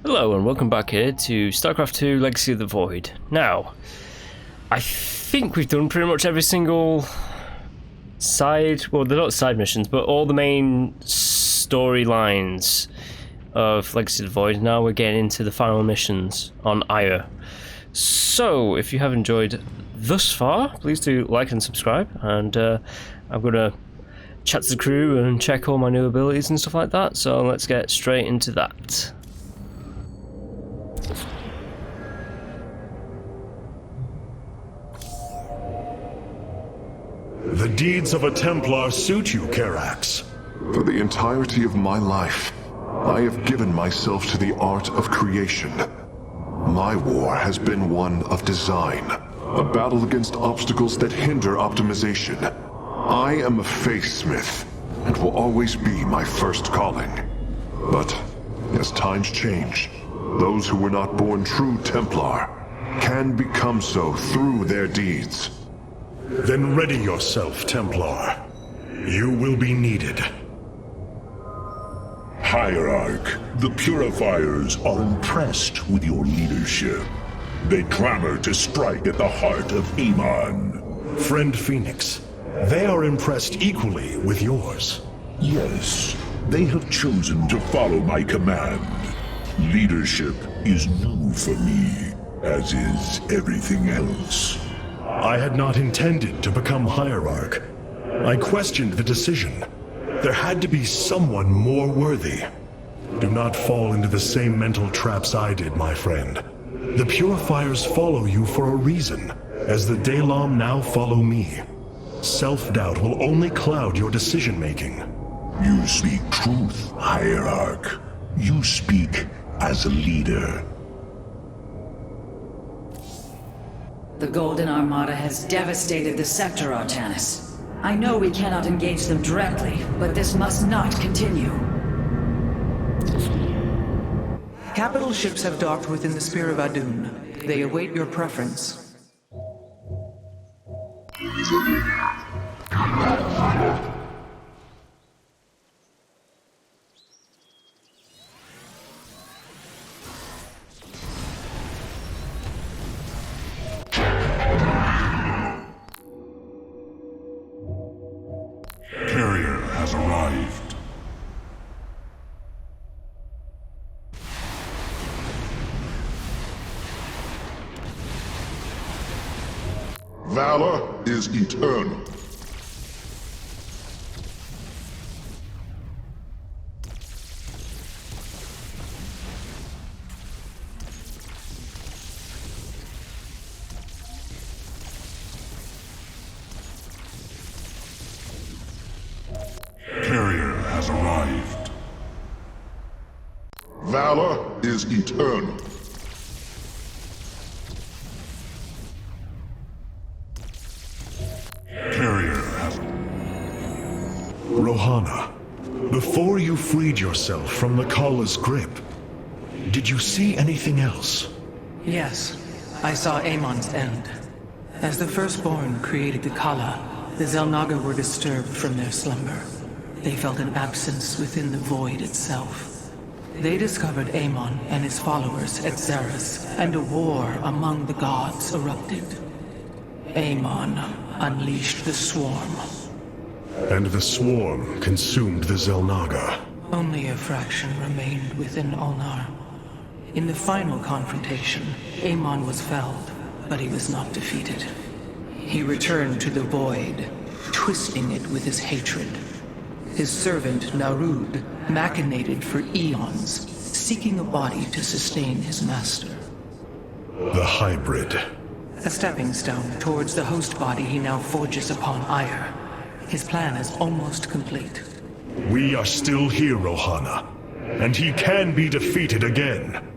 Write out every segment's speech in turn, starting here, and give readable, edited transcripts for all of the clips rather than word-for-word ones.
Hello and welcome back here to StarCraft II Legacy of the Void. Now, I think we've done pretty much every single side, well they're not side missions, but all the main storylines of Legacy of the Void. Now we're getting into the final missions on Ire. So, if you have enjoyed thus far, please do like and subscribe, and I'm going to chat to the crew and check all my new abilities and stuff like that, so let's get straight into that. The deeds of a Templar suit you, Karax. For the entirety of my life, I have given myself to the art of creation. My war has been one of design, a battle against obstacles that hinder optimization. I am a faithsmith, and will always be my first calling. But, as times change, those who were not born true Templar can become so through their deeds. Then ready yourself, Templar. You will be needed. Hierarch, the Purifiers are impressed with your leadership. They clamor to strike at the heart of Amon. Friend Phoenix, they are impressed equally with yours. Yes, they have chosen to follow my command. Leadership is new for me, as is everything else. I had not intended to become Hierarch. I questioned the decision. There had to be someone more worthy. Do not fall into the same mental traps I did, my friend. The Purifiers follow you for a reason, as the Daylom now follow me. Self-doubt will only cloud your decision-making. You speak truth, Hierarch. You speak as a leader. The Golden Armada has devastated the sector, Artanis. I know we cannot engage them directly, but this must not continue. Capital ships have docked within the Sphere of Adun. They await your preference. Carrier has arrived. Valor is eternal. Carrier has arrived. Valor is eternal. Carrier has... Rohana, before you freed yourself from the Kala's grip, did you see anything else? Yes, I saw Amon's end. As the Firstborn created the Kala, the Xel'Naga were disturbed from their slumber. They felt an absence within the void itself. They discovered Amon and his followers at Xeris, and a war among the gods erupted. Amon unleashed the Swarm. And the Swarm consumed the Xel'Naga. Only a fraction remained within Ulnar. In the final confrontation, Amon was felled, but he was not defeated. He returned to the void, twisting it with his hatred. His servant, Narud, machinated for eons, seeking a body to sustain his master. The hybrid. A stepping stone towards the host body he now forges upon Ire. His plan is almost complete. We are still here, Rohana, and he can be defeated again.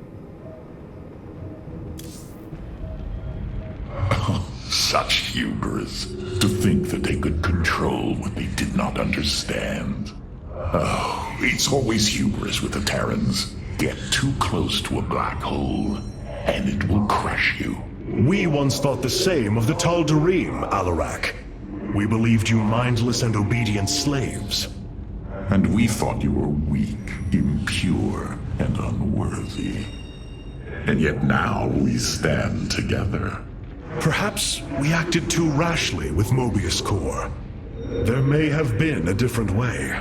Such hubris, to think that they could control what they did not understand. Oh, it's always hubris with the Terrans. Get too close to a black hole, and it will crush you. We once thought the same of the Tal'Darim, Alarak. We believed you mindless and obedient slaves. And we thought you were weak, impure, and unworthy. And yet now we stand together. Perhaps we acted too rashly with Mobius Core. There may have been a different way.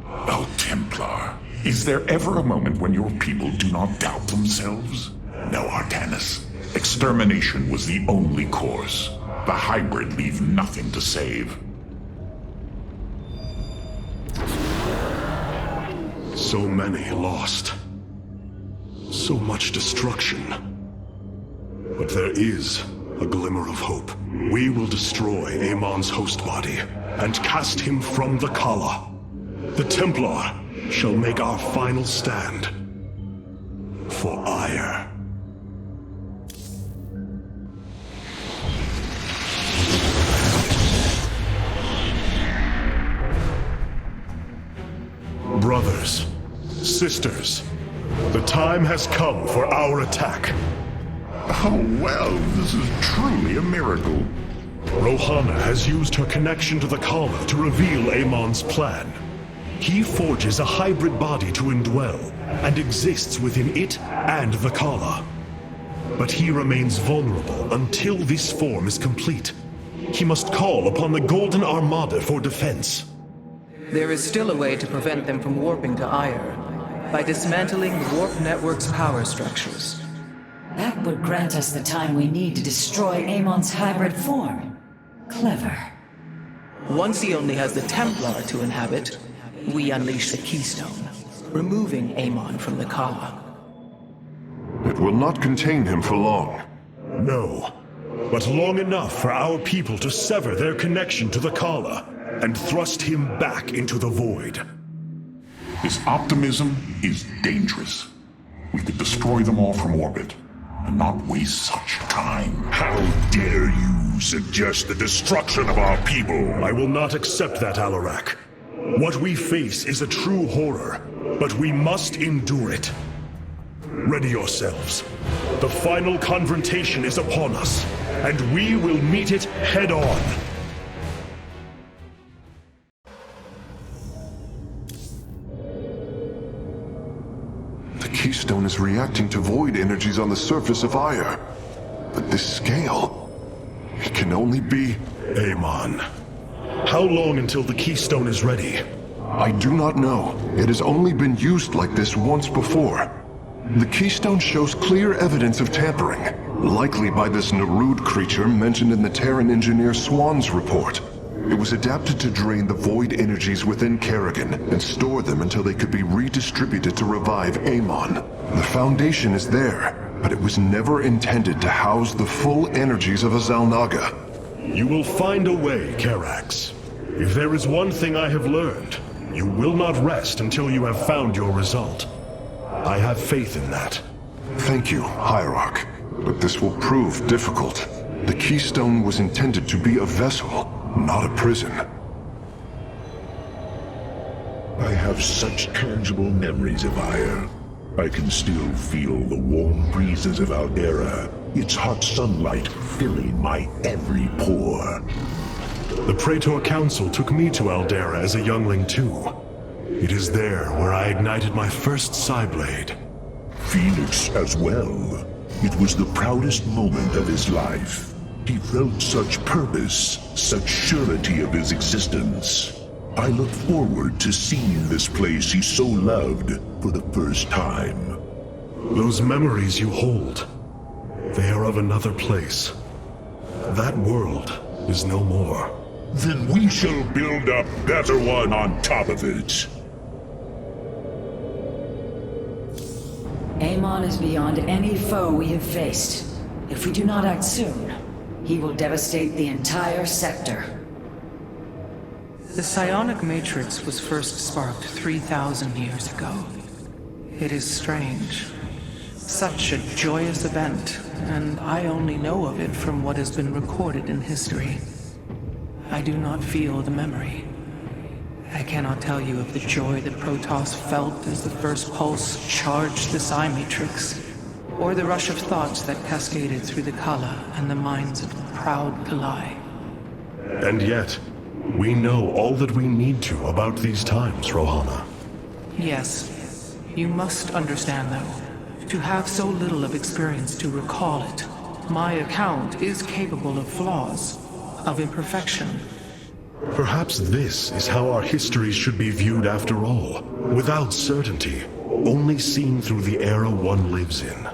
Oh, Templar, is there ever a moment when your people do not doubt themselves? No, Artanis. Extermination was the only course. The hybrid leave nothing to save. So many lost. So much destruction. But there is a glimmer of hope. We will destroy Amon's host body and cast him from the Kala. The Templar shall make our final stand for ire. Brothers, sisters, the time has come for our attack. Oh, well, this is truly a miracle. Rohana has used her connection to the Kala to reveal Amon's plan. He forges a hybrid body to indwell, and exists within it and the Kala. But he remains vulnerable until this form is complete. He must call upon the Golden Armada for defense. There is still a way to prevent them from warping to Ire, by dismantling the warp network's power structures. That would grant us the time we need to destroy Amon's hybrid form. Clever. Once he only has the Templar to inhabit, we unleash the Keystone, removing Amon from the Kala. It will not contain him for long. No, but long enough for our people to sever their connection to the Kala and thrust him back into the void. His optimism is dangerous. We could destroy them all from orbit, and not waste such time. How dare you suggest the destruction of our people? I will not accept that, Alarak. What we face is a true horror, but we must endure it. Ready yourselves. The final confrontation is upon us, and we will meet it head-on. The Keystone is reacting to void energies on the surface of Ire. But this scale, it can only be... Amon. How long until the Keystone is ready? I do not know. It has only been used like this once before. The Keystone shows clear evidence of tampering, likely by this Narud creature mentioned in the Terran engineer Swan's report. It was adapted to drain the void energies within Kerrigan and store them until they could be redistributed to revive Amon. The foundation is there, but it was never intended to house the full energies of a Xalnaga. You will find a way, Karax. If there is one thing I have learned, you will not rest until you have found your result. I have faith in that. Thank you, Hierarch. But this will prove difficult. The Keystone was intended to be a vessel, not a prison. I have such tangible memories of Ire. I can still feel the warm breezes of Aldera, its hot sunlight filling my every pore. The Praetor Council took me to Aldera as a youngling too. It is there where I ignited my first Psyblade. Phoenix as well. It was the proudest moment of his life. He felt such purpose, such surety of his existence. I look forward to seeing this place he so loved for the first time. Those memories you hold, they are of another place. That world is no more. Then we shall build a better one on top of it. Amon is beyond any foe we have faced. If we do not act soon, he will devastate the entire sector. The psionic matrix was first sparked 3,000 years ago. It is strange. Such a joyous event, and I only know of it from what has been recorded in history. I do not feel the memory. I cannot tell you of the joy that Protoss felt as the first pulse charged the psi matrix, or the rush of thoughts that cascaded through the Kala and the minds of the proud Kalai. And yet, we know all that we need to about these times, Rohana. Yes, You must understand, though, to have so little of experience to recall it, my account is capable of flaws, of imperfection. Perhaps this is how our histories should be viewed after all, without certainty, only seen through the era one lives in.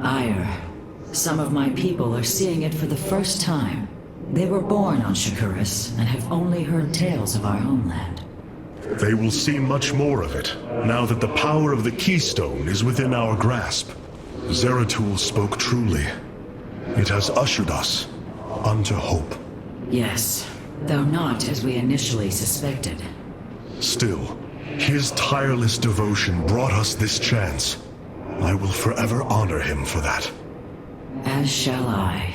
Ire. Some of my people are seeing it for the first time. They were born on Shakuras and have only heard tales of our homeland. They will see much more of it, now that the power of the Keystone is within our grasp. Zeratul spoke truly. It has ushered us unto hope. Yes, though not as we initially suspected. Still, his tireless devotion brought us this chance. I will forever honor him for that. As shall I.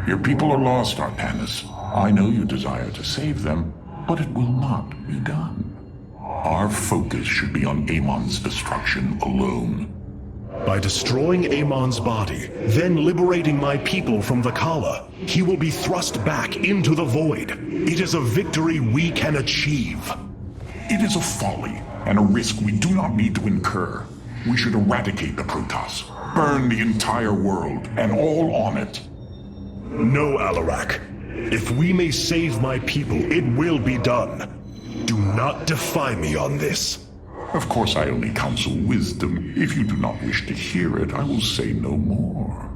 Your people are lost, Artanis. I know you desire to save them, but it will not be done. Our focus should be on Amon's destruction alone. By destroying Amon's body, then liberating my people from the Khala, he will be thrust back into the void. It is a victory we can achieve. It is a folly and a risk we do not need to incur. We should eradicate the Protoss, burn the entire world and all on it. No, Alarak. If we may save my people, it will be done. Do not defy me on this. Of course, I only counsel wisdom. If you do not wish to hear it, I will say no more.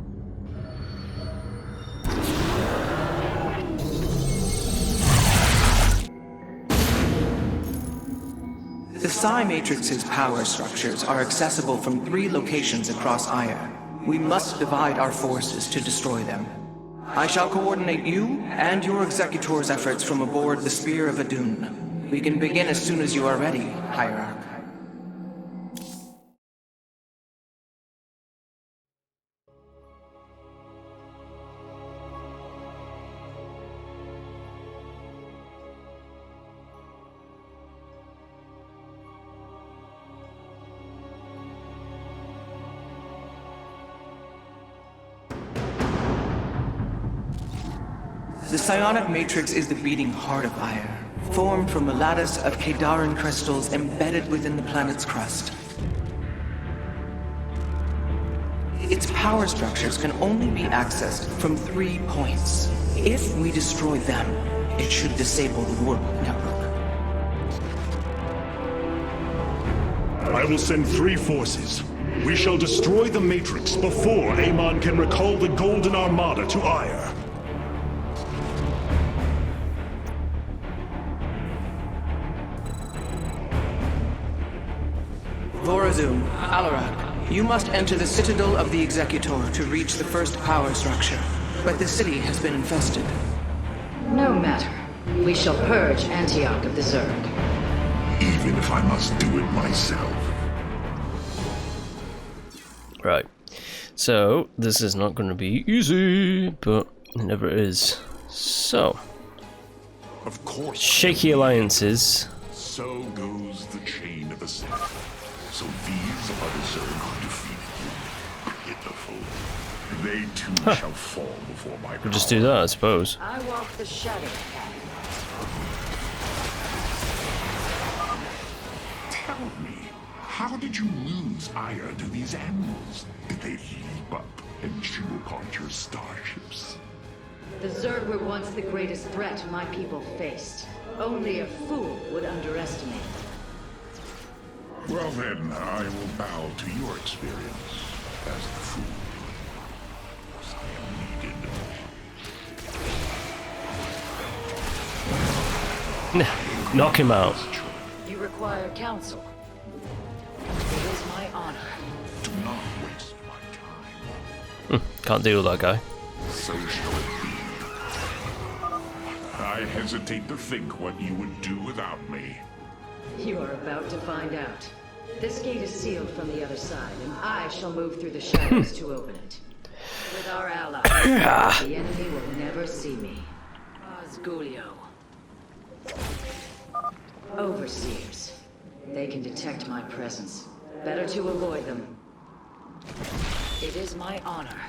The Psi Matrix's power structures are accessible from 3 locations across Ire. We must divide our forces to destroy them. I shall coordinate you and your Executor's efforts from aboard the Spear of Adun. We can begin as soon as you are ready, Hierarch. The psionic matrix is the beating heart of Ire, formed from a lattice of Kadaran crystals embedded within the planet's crust. Its power structures can only be accessed from 3 points. If we destroy them, it should disable the warp network. I will send 3 forces. We shall destroy the Matrix before Amon can recall the Golden Armada to Ire. Vorazun, Alarak, you must enter the Citadel of the Executor to reach the first power structure. But the city has been infested. No matter. We shall purge Antioch of the Zerg. Even if I must do it myself. Right. So, this is not going to be easy, but it never is. So, Of course. shaky alliances. So goes the chain of the Sith. So these are the Zerg who defeated you. Pitiful. They too shall fall before my power. We'll just do that, I suppose. I walk the shadow path. Tell me, how did you lose ire to these animals? Did they leap up and chew apart your starships? The Zerg were once the greatest threat my people faced. Only a fool would underestimate it. Well then, I will bow to your experience as the fool. Because I am needed. Knock him out. You require counsel. It is my honor. Do not waste my time. Can't deal with that guy. So shall it be. I hesitate to think what you would do without me. You are about to find out. This gate is sealed from the other side, and I shall move through the shadows to open it. With our allies, the enemy will never see me. Osgulio. Overseers. They can detect my presence. Better to avoid them. It is my honor.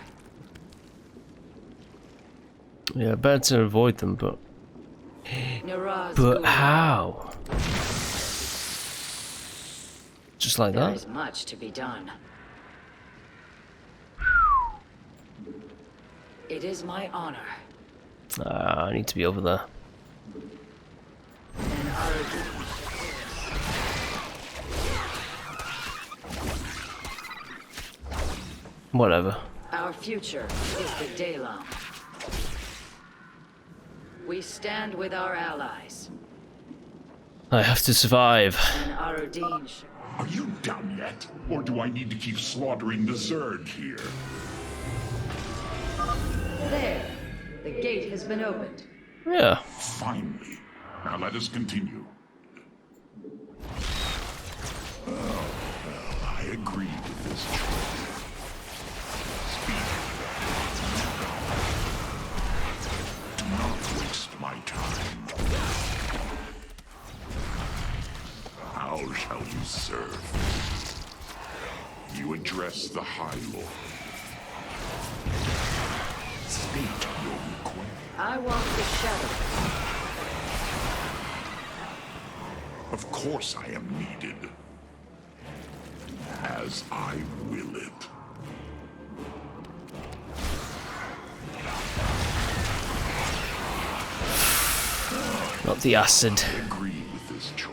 Yeah, better to avoid them, but how? Just like There that? is much to be done. It is my honor. I need to be over there. And our Whatever. Our future is the Daylon. We stand with our allies. I have to survive. And Arudin. Are you done yet? Or do I need to keep slaughtering the Zerg here? There. The gate has been opened. Yeah. Finally. Now let us continue. Oh, well, I agree with this choice. Do not waste my time. How shall you serve? You address the High Lord. State your request. I want the shadow. Of course I am needed. As I will it. Not the acid. I agree with this choice.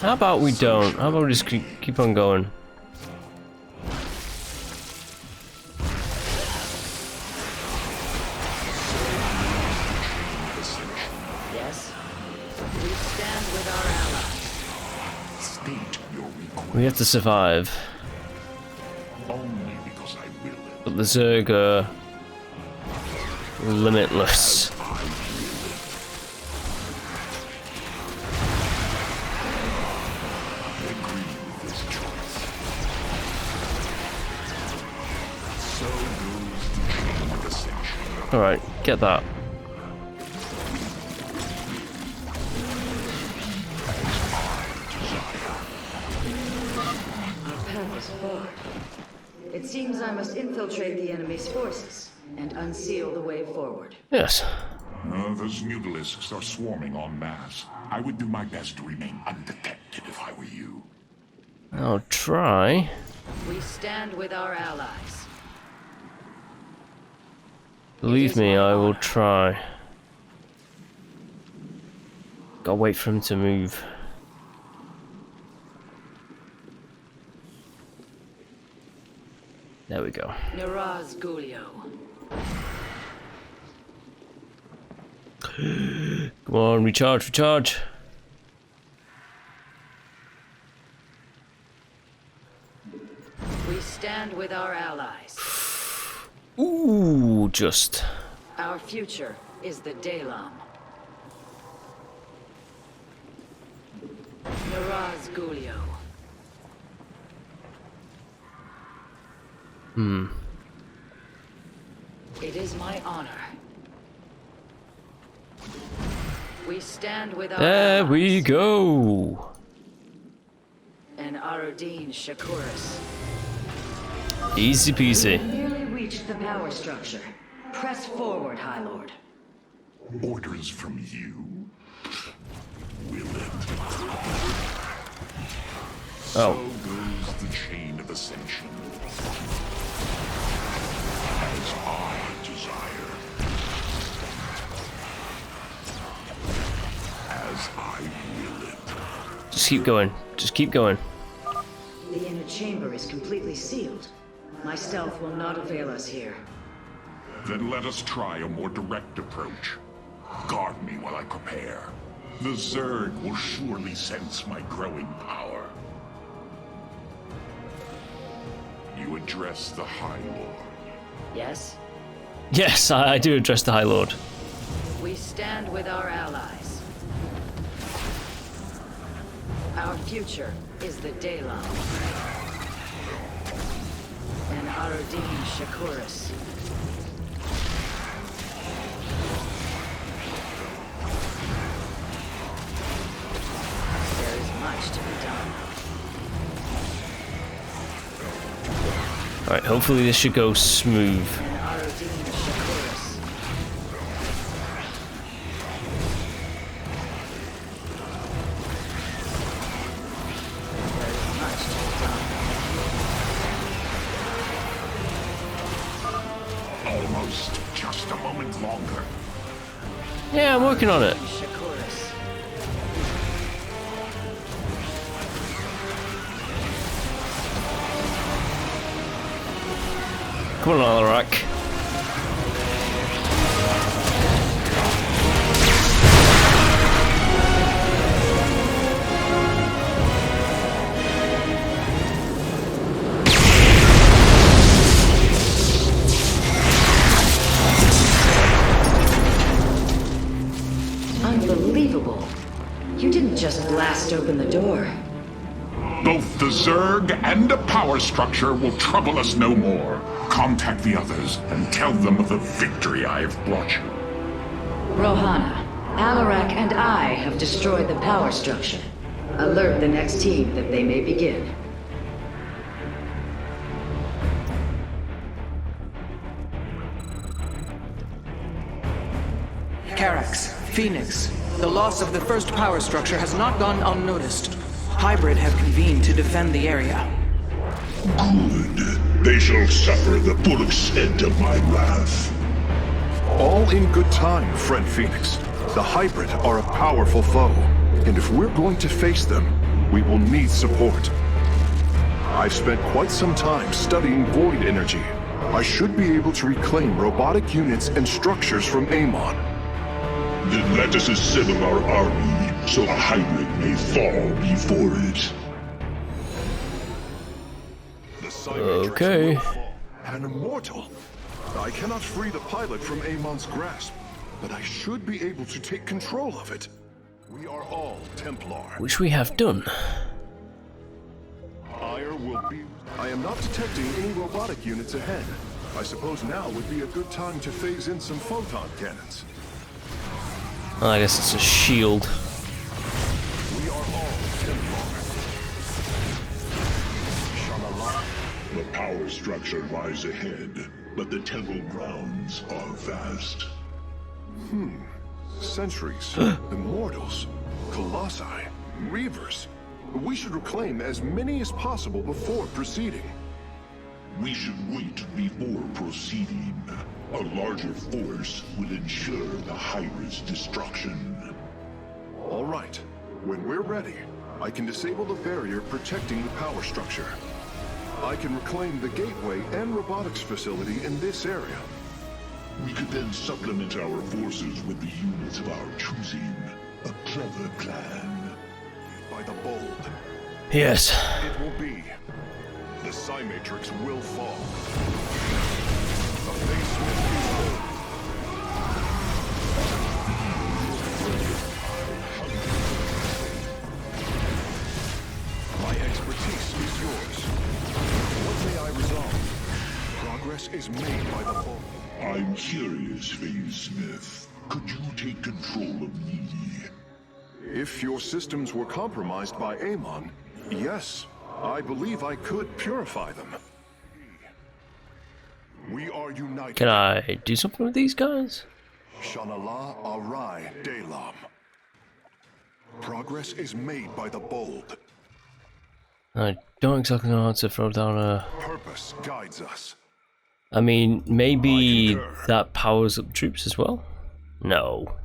How about we don't? How about we just keep on going? Yes. We stand with our allies. State your request. We have to survive. Only because I will it. But the Zerg are limitless. I agree with this choice. So goes the chain of ascension. Alright, get that. Our path is hard. It seems I must infiltrate the enemy's forces and unseal the way forward. Yes. Those mutalisks are swarming en masse. I would do my best to remain undetected if I were you. I'll try. We stand with our allies. Believe me, I will try. Gotta wait for him to move. There we go. Niraz Gulio. Come on, recharge, recharge. We stand with our allies. Ooh, just. Our future is the Daylon. Niraz Gulio. It is my honor. We stand with our There allies. we go. And Arudin Shakuris. Easy peasy. Nearly reached the power structure. Press forward, High Lord. Orders from you? Will it? Oh. So goes the chain of ascension. As I desire. As I will it. Just keep going. Just keep going. The inner chamber is completely sealed. My stealth will not avail us here. Then let us try a more direct approach. Guard me while I prepare. The Zerg will surely sense my growing power. You address the High Lord. Yes? Yes, I do address the High Lord. We stand with our allies. Our future is the Daylon. And Arudin Shakuris. There is much to be done. Alright, hopefully this should go smooth. Almost. Just a moment longer. Yeah, I'm working on it. Come on, Alarak. Unbelievable. You didn't just blast open the door. Both the Zerg and a power structure will trouble us no more. Contact the others and tell them of the victory I have brought you. Rohana, Alarak and I have destroyed the power structure. Alert the next team that they may begin. Carax, Phoenix, the loss of the first power structure has not gone unnoticed. Hybrid have convened to defend the area. Good. They shall suffer the full extent of my wrath. All in good time, friend Phoenix. The Hybrid are a powerful foe, and if we're going to face them, we will need support. I've spent quite some time studying void energy. I should be able to reclaim robotic units and structures from Amon. Then let us assemble our army, so the Hybrid may fall before it. Okay. An immortal. I cannot free the pilot from Amon's grasp, but I should be able to take control of it. We are all Templar. Which we have done. I am not detecting any robotic units ahead. I suppose now would be a good time to phase in some photon cannons. I guess it's a shield. We are all Templar. The power structure lies ahead, but the temple grounds are vast. Sentries, immortals, colossi, reavers. We should reclaim as many as possible before proceeding. We should wait before proceeding. A larger force will ensure the Hybrid's destruction. All right. When we're ready, I can disable the barrier protecting the power structure. I can reclaim the gateway and robotics facility in this area. We could then supplement our forces with the units of our choosing. A clever plan. By the bold. Yes. It will be. The Psi Matrix will fall. The basement is full. My expertise is yours. What may I resolve? Progress is made by the bold. I'm curious, Phase Smith. Could you take control of me? If your systems were compromised by Amon, yes, I believe I could purify them. We are united. Can I do something with these guys? Shanala Arai Delam. Progress is made by the bold. I don't exactly know how to throw down a... Purpose guides us. I mean, maybe that powers up troops as well? No.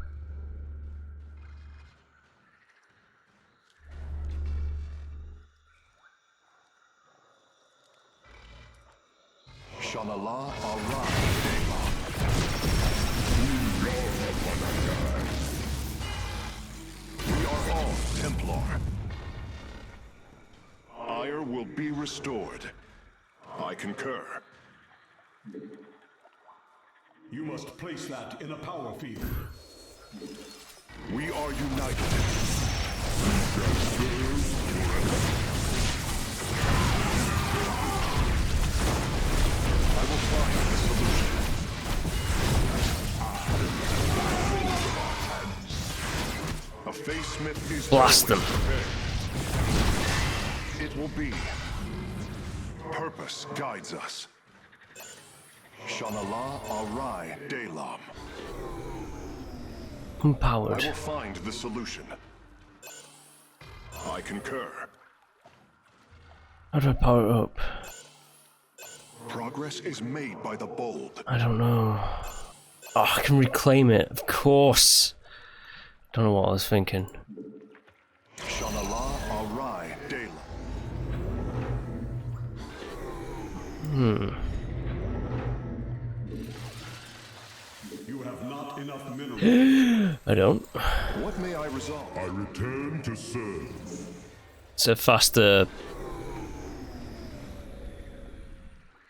Shanala Arai Delam. We are all Templar. Ire will be restored. I concur. You must place that in a power field. We are united. I will find a solution. A Phase Smith is Blast them. It will be. Purpose guides us. Shanala Arai Delam. I Empowered. will find the solution. I concur. How do I power it up? Progress is made by the bold. I don't know. Oh, I can reclaim it, of course. Don't know what I was thinking. Shanala Arai Delam. You have not enough minerals. I don't. What may I resolve? I return to serve. It's a faster.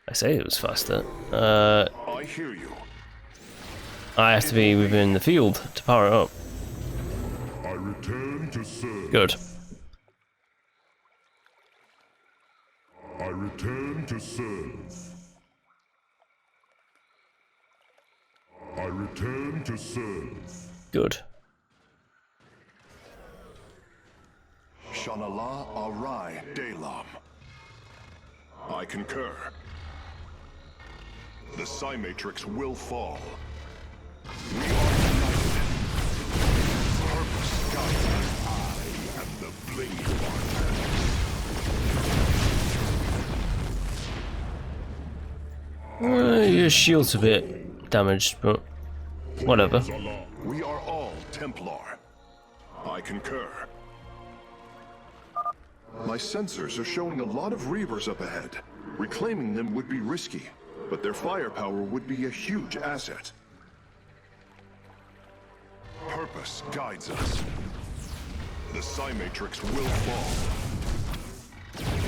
I say it was faster. I hear you. I have to be within the field to power it up. I return to serve. Good. I return to serve. I return to serve. Good. Shanala Arai Delam. I concur. The Psi Matrix will fall. We are united. Purpose guides us. I am the blade of Artanis. Your shield's a bit damaged, but whatever. We are all Templar. I concur. My sensors are showing a lot of Reavers up ahead. Reclaiming them would be risky, but their firepower would be a huge asset. Purpose guides us. The Psi Matrix will fall.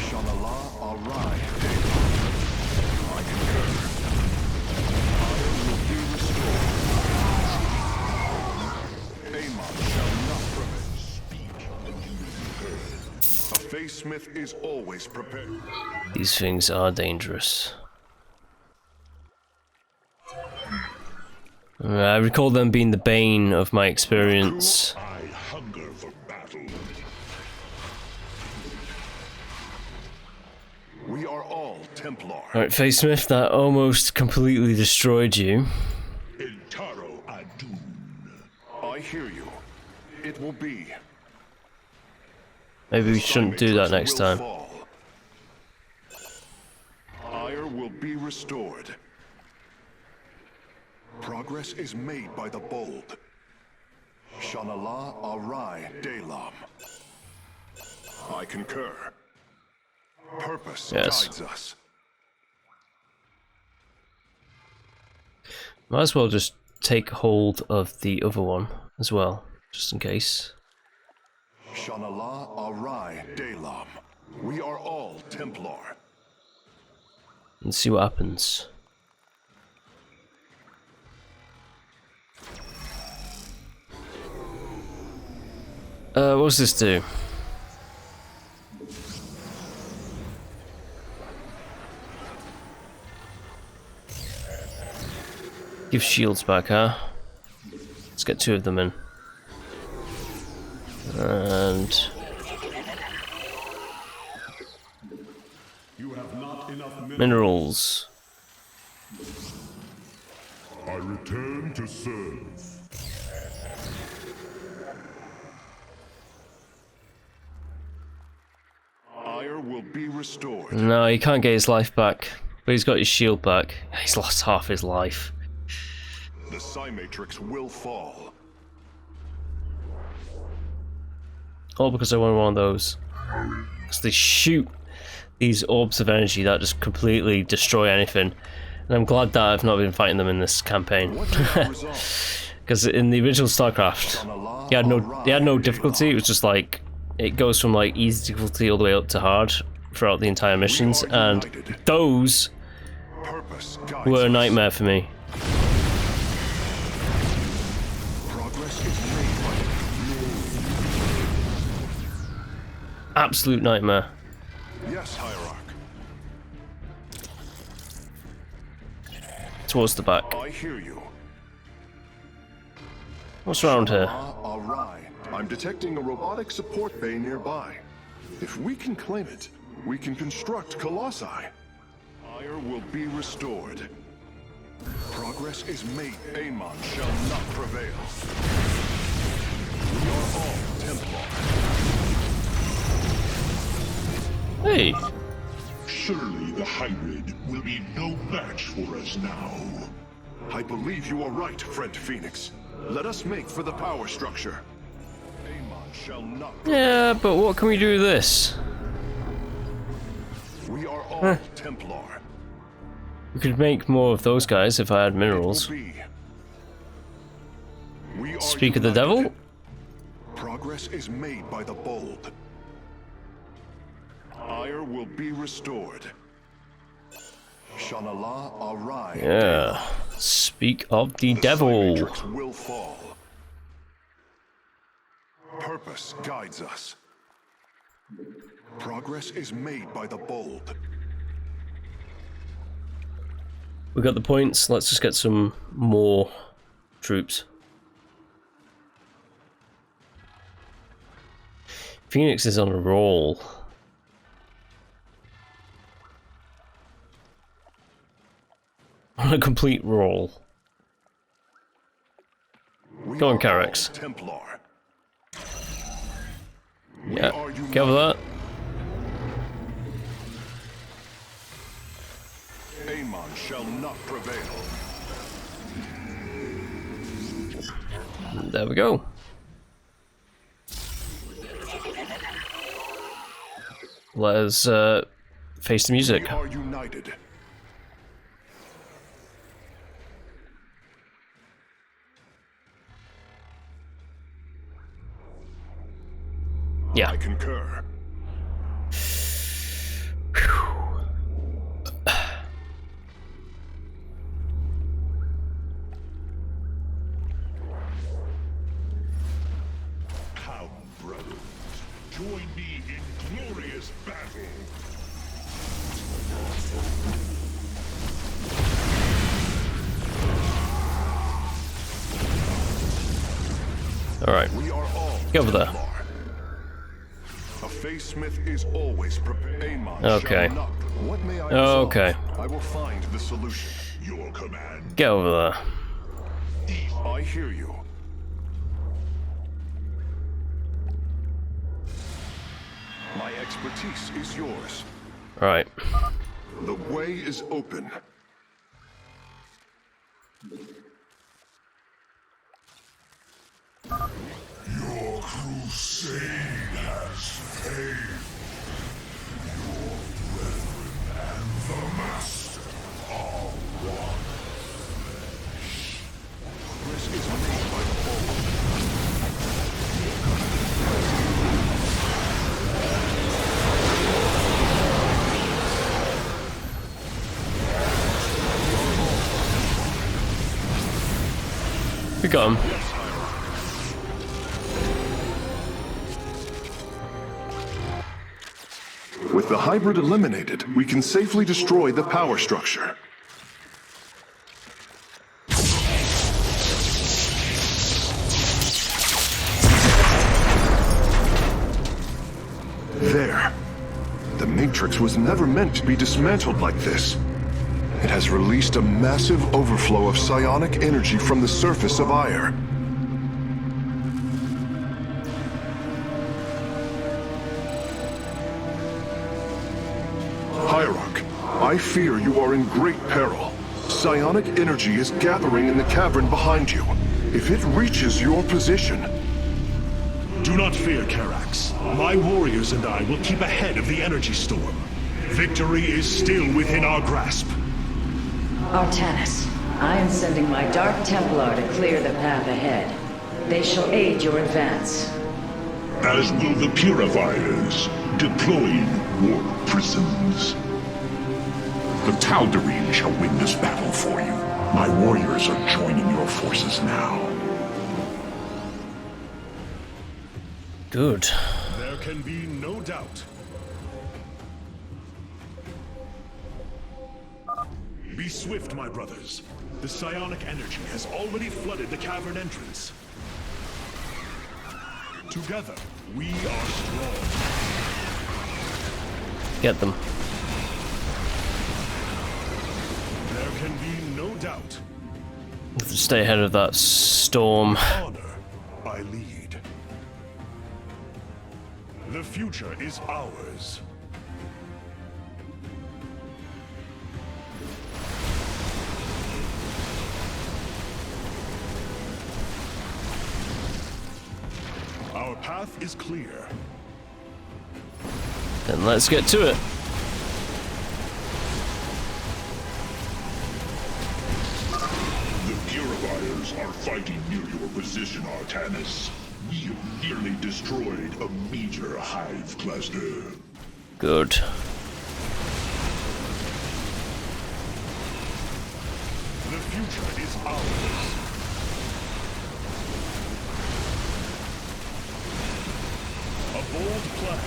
Shanala Arai Delam. I concur. Fire will be restored. Amon shall not prevent. A Face Smith is always prepared. These things are dangerous. I recall them being the bane of my experience. I hunger for battle. We are all Templar. Alright, Face Smith, that almost completely destroyed you. Intaro Adun. I hear you. It will be. Maybe we shouldn't do that next time. Ire will be restored. Progress is made by the bold. Shanala Arai Delam. I concur. Purpose guides us. Might as well just take hold of the other one as well, just in case. Shanala Arai Delam. We are all Templar. And see what happens. What's this do? Give shields back, huh? Let's get 2 of them in. And You have not enough minerals. I return to serve. Ire will be restored. No, he can't get his life back, but he's got his shield back. He's lost half his life. The Psi Matrix will fall. All because I wanted one of those. Because they shoot these orbs of energy that just completely destroy anything. And I'm glad that I've not been fighting them in this campaign. Because in the original StarCraft, you had no difficulty. It was just like, it goes from like easy difficulty all the way up to hard throughout the entire missions, and those were a nightmare for me. Absolute nightmare. Yes, Hierarch. Towards the back. I hear you. What's around here? All right. I'm detecting a robotic support bay nearby. If we can claim it, we can construct Colossi. Ire will be restored. Progress is made. Amon shall not prevail. We are all Templar. Hey. Surely the hybrid will be no match for us now. I believe you are right, friend Phoenix. Let us make for the power structure. Amon shall not prevail. Yeah, but what can we do with this? We are all Templar. We could make more of those guys if I had minerals. We are Speak of the united. devil? Progress is made by the bold. Ire will be restored. Shanala arise. Yeah. Speak of the devil. Matrix will fall. Purpose guides us. Progress is made by the bold. We got the points. Let's just get some more troops. Phoenix is on a roll. On a complete roll. Go on, Carex. Templar. Yeah, get over that. Amon shall not prevail. There we go. Let's face the music. We are united. Yeah. I concur. Come, brothers, join me in glorious battle. All right. We are all Get over there. Templar. A face smith is always prepared. Amon Okay. shall not. What may I Okay. resolve? I will find the solution. Your command. Get over there. I hear you. My expertise is yours. All right. The way is open. Your crusade has failed. Your brethren and the master are one. This is made by the bold. We got him. With the hybrid eliminated, we can safely destroy the power structure. There. The Matrix was never meant to be dismantled like this. It has released a massive overflow of psionic energy from the surface of Ire. Hierarch, I fear you are in great peril. Psionic energy is gathering in the cavern behind you. If it reaches your position... Do not fear, Carax. My warriors and I will keep ahead of the energy storm. Victory is still within our grasp. Artanis, I am sending my Dark Templar to clear the path ahead. They shall aid your advance. As will the Purifiers, deploying warp prisms. The Tal'Darim shall win this battle for you. My warriors are joining your forces now. Good. There can be no doubt. Be swift, my brothers. The psionic energy has already flooded the cavern entrance. Together, we are strong. Get them. can be no doubt. We have to stay ahead of that storm. Honor, I lead. The future is ours. Our path is clear. Then let's get to it. The Purifiers are fighting near your position, Artanis. We have nearly destroyed a major hive cluster. Good. The future is ours. A bold plan.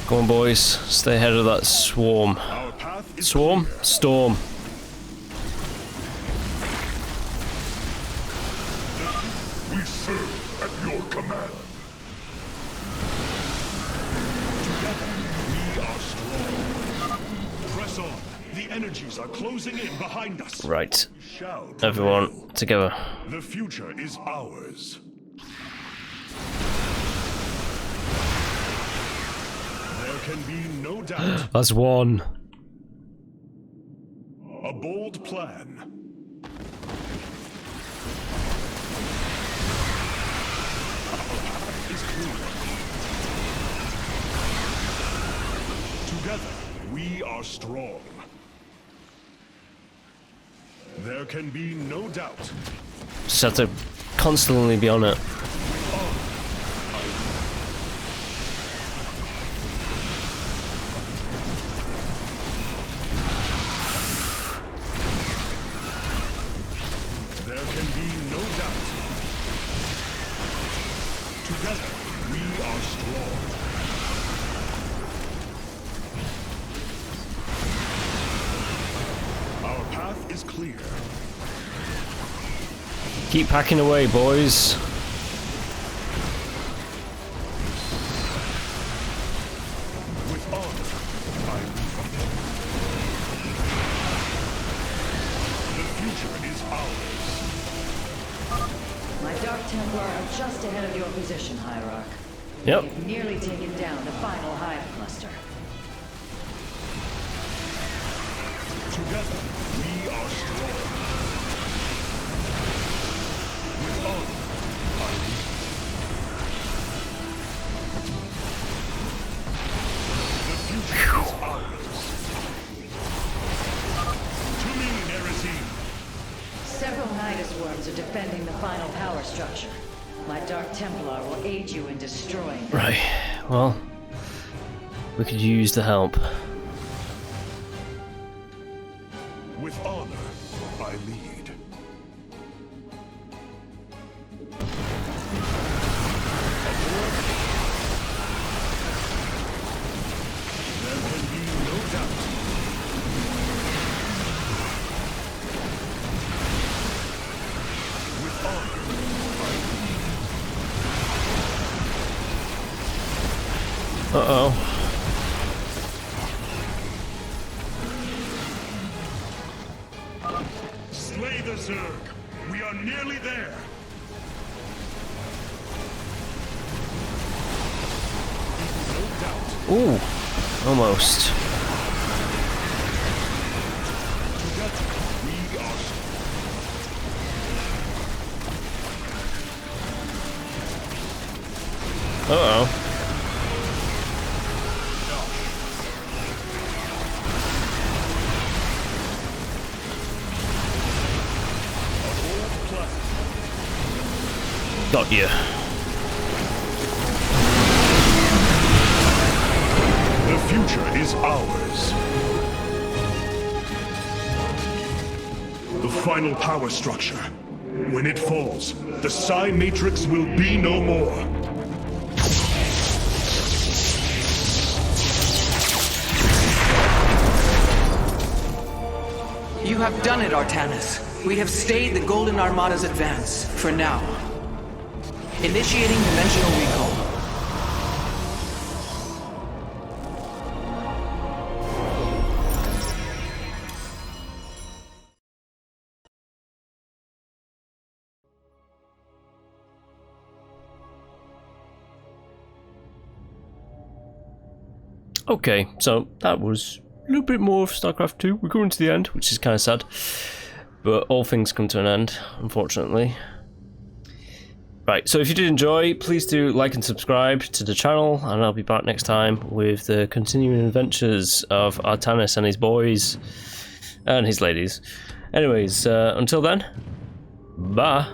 Come on, boys. Stay ahead of that swarm. Our path is Swarm? clear. Storm. We serve at your command. We are strong. Press on. The energies are closing in behind us. Right. We shall prevail. Everyone together. The future is ours. There can be no doubt. That's one. A bold plan. Is clear. Together, we are strong. There can be no doubt. Just have to constantly be on it. There can be no doubt. Together, we are strong. Our path is clear. Keep packing away, boys. With honor, I lead. The future is ours. My Dark Templar are just ahead of your position, Hierarch. Yep. They've nearly taken down the final hive cluster. Together, we are strong. With honor, I lead. The future is ours. To me, Nerazine. Several Nidus worms are defending the final power structure. My Dark Templar will aid you in destroying them. Right. Well, we could use the help. With honor, I lead. There can be no doubt. With honor, I lead. Uh-oh. Slay the Zerg. We are nearly there. No doubt. Ooh. Almost. Together, we are Uh-oh. Got you. The future is ours. The final power structure. When it falls, the Psi Matrix will be no more. You have done it, Artanis. We have stayed the Golden Armada's advance, for now. Initiating dimensional recall. Okay, so that was a little bit more of StarCraft II. We're going to the end, which is kind of sad. But all things come to an end, unfortunately. Right, so if you did enjoy, please do like and subscribe to the channel, and I'll be back next time with the continuing adventures of Artanis and his boys, and his ladies. Anyways, until then, bye.